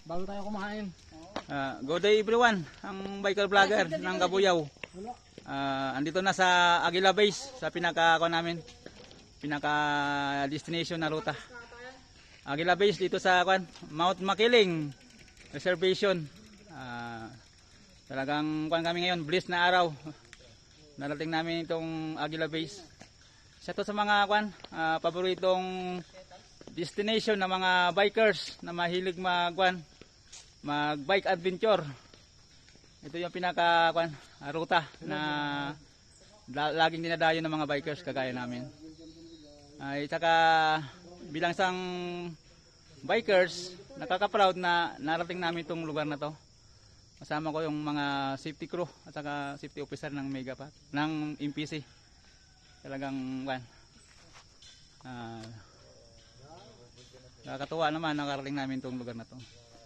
bago tayo kumain. Good day everyone, ang biker vlogger ng Kabuyaw. Andito na sa Aguila Base, sa pinaka destination na ruta. Aguila Base dito sa Mount Makiling Reservation. Talagang kami ngayon, bliss na araw. Narating namin itong Aguila Base. Isa to sa mga paboritong destination ng mga bikers na mahilig mag-bike adventure. Ito yung pinaka ruta na laging dinadayo ng mga bikers kagaya namin. Saka bilang isang bikers, nakaka-proud na narating namin itong lugar na to. Kasama ko yung mga safety crew at saka safety officer ng Megapack, ng MPC. Talagang nakakatuwa naman nakarating namin itong lugar na to.